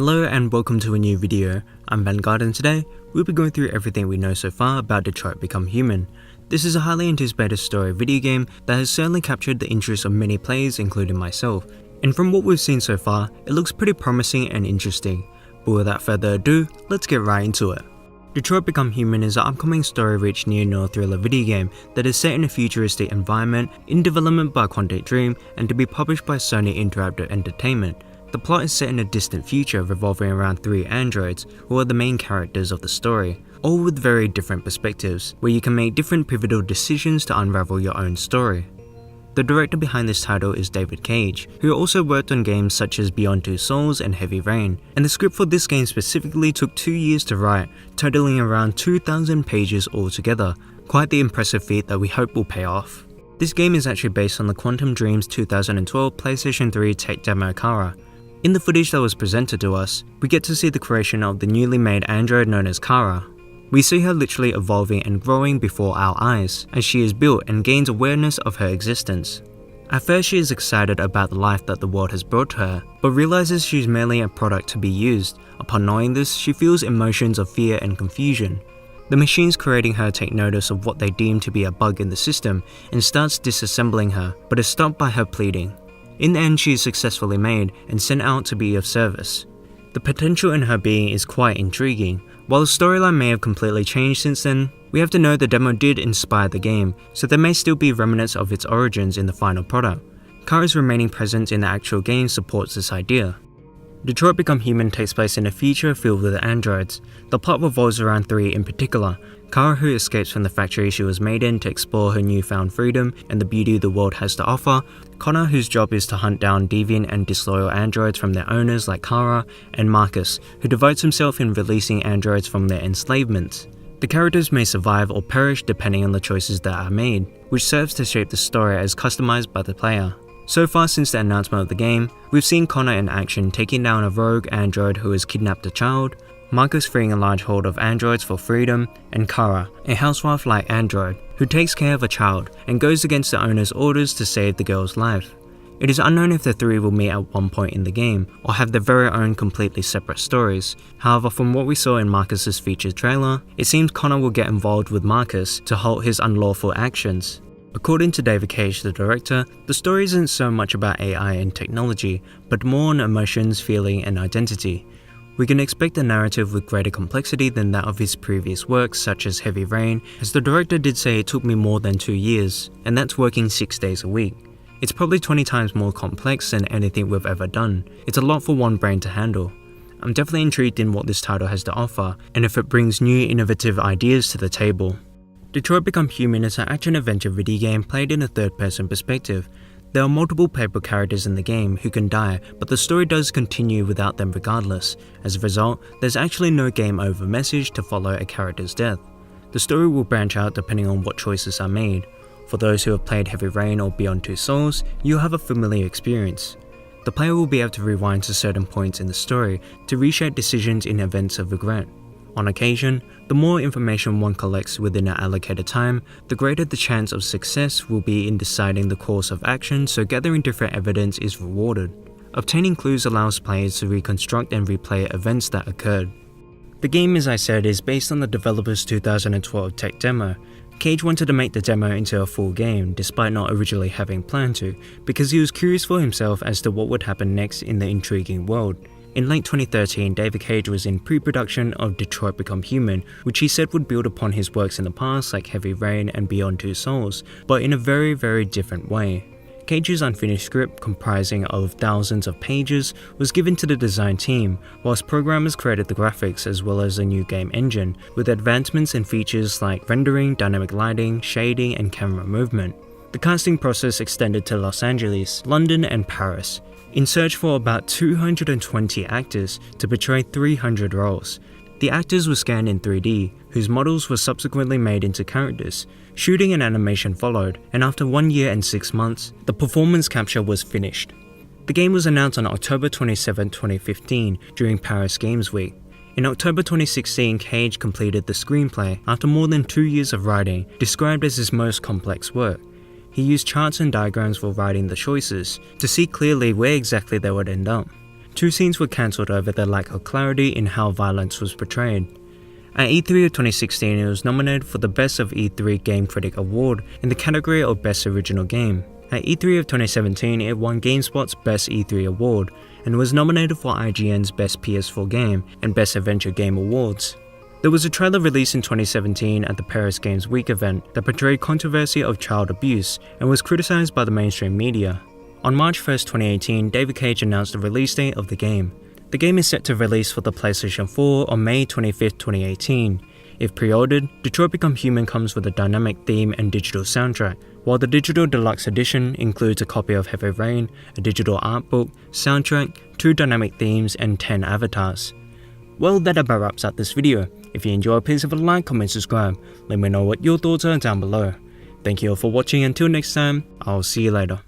Hello and welcome to a new video. I'm Vanguard and today we'll be going through everything we know so far about Detroit Become Human. This is a highly anticipated story video game that has certainly captured the interest of many players including myself, and from what we've seen so far it looks pretty promising and interesting. But without further ado, let's get right into it. Detroit Become Human is an upcoming story-rich neo-noir thriller video game that is set in a futuristic environment in development by Quantic Dream and to be published by Sony Interactive Entertainment. The plot is set in a distant future revolving around 3 androids who are the main characters of the story, all with very different perspectives, where you can make different pivotal decisions to unravel your own story. The director behind this title is David Cage, who also worked on games such as Beyond Two Souls and Heavy Rain, and the script for this game specifically took 2 years to write, totaling around 2,000 pages altogether, quite the impressive feat that we hope will pay off. This game is actually based on the Quantic Dream's 2012 PlayStation 3 tech demo Kara. In the footage that was presented to us, we get to see the creation of the newly made android known as Kara. We see her literally evolving and growing before our eyes as she is built and gains awareness of her existence. At first she is excited about the life that the world has brought to her, but realizes she's merely a product to be used. Upon knowing this, she feels emotions of fear and confusion. The machines creating her take notice of what they deem to be a bug in the system and starts disassembling her, but is stopped by her pleading. In the end, she is successfully made and sent out to be of service. The potential in her being is quite intriguing. While the storyline may have completely changed since then, we have to know the demo did inspire the game, so there may still be remnants of its origins in the final product. Kara's remaining presence in the actual game supports this idea. Detroit Become Human takes place in a future filled with androids. The plot revolves around 3 in particular: Kara, who escapes from the factory she was made in to explore her newfound freedom and the beauty the world has to offer; Connor, whose job is to hunt down deviant and disloyal androids from their owners like Kara; and Marcus, who devotes himself in releasing androids from their enslavement. The characters may survive or perish depending on the choices that are made, which serves to shape the story as customized by the player. So far since the announcement of the game, we've seen Connor in action taking down a rogue android who has kidnapped a child, Marcus freeing a large horde of androids for freedom, and Kara, a housewife-like android, who takes care of a child and goes against the owner's orders to save the girl's life. It is unknown if the 3 will meet at one point in the game, or have their very own completely separate stories. However, from what we saw in Marcus's featured trailer, it seems Connor will get involved with Marcus to halt his unlawful actions. According to David Cage, the director, the story isn't so much about AI and technology, but more on emotions, feeling, and identity. We can expect a narrative with greater complexity than that of his previous works such as Heavy Rain, as the director did say it took me more than 2 years, and that's working 6 days a week. It's probably 20 times more complex than anything we've ever done. It's a lot for one brain to handle. I'm definitely intrigued in what this title has to offer, and if it brings new innovative ideas to the table. Detroit Become Human is an action-adventure video game played in a third-person perspective. There are multiple playable characters in the game who can die, but the story does continue without them regardless. As a result, there's actually no game over message to follow a character's death. The story will branch out depending on what choices are made. For those who have played Heavy Rain or Beyond Two Souls, you'll have a familiar experience. The player will be able to rewind to certain points in the story to reshape decisions in events of regret. On occasion, the more information one collects within an allocated time, the greater the chance of success will be in deciding the course of action, so gathering different evidence is rewarded. Obtaining clues allows players to reconstruct and replay events that occurred. The game, as I said, is based on the developer's 2012 tech demo. Cage wanted to make the demo into a full game, despite not originally having planned to, because he was curious for himself as to what would happen next in the intriguing world. In late 2013, David Cage was in pre-production of Detroit Become Human, which he said would build upon his works in the past like Heavy Rain and Beyond Two Souls, but in a very different way. Cage's unfinished script, comprising of thousands of pages, was given to the design team, whilst programmers created the graphics as well as a new game engine, with advancements in features like rendering, dynamic lighting, shading, and camera movement. The casting process extended to Los Angeles, London, and Paris, in search for about 220 actors to portray 300 roles. The actors were scanned in 3D, whose models were subsequently made into characters. Shooting and animation followed, and after 1 year and 6 months, the performance capture was finished. The game was announced on October 27, 2015 during Paris Games Week. In October 2016, Cage completed the screenplay after more than 2 years of writing, described as his most complex work. He used charts and diagrams for writing the choices, to see clearly where exactly they would end up. 2 scenes were cancelled over the lack of clarity in how violence was portrayed. At E3 of 2016, it was nominated for the Best of E3 Game Critic Award in the category of Best Original Game. At E3 of 2017, it won GameSpot's Best E3 Award and was nominated for IGN's Best PS4 Game and Best Adventure Game Awards. There was a trailer released in 2017 at the Paris Games Week event that portrayed controversy of child abuse and was criticized by the mainstream media. On March 1st, 2018, David Cage announced the release date of the game. The game is set to release for the PlayStation 4 on May 25th, 2018. If pre-ordered, Detroit Become Human comes with a dynamic theme and digital soundtrack, while the Digital Deluxe Edition includes a copy of Heavy Rain, a digital art book, soundtrack, 2 dynamic themes, and 10 avatars. Well, that about wraps up this video. If you enjoyed, please leave a like, comment, subscribe. Let me know what your thoughts are down below. Thank you all for watching. Until next time, I'll see you later.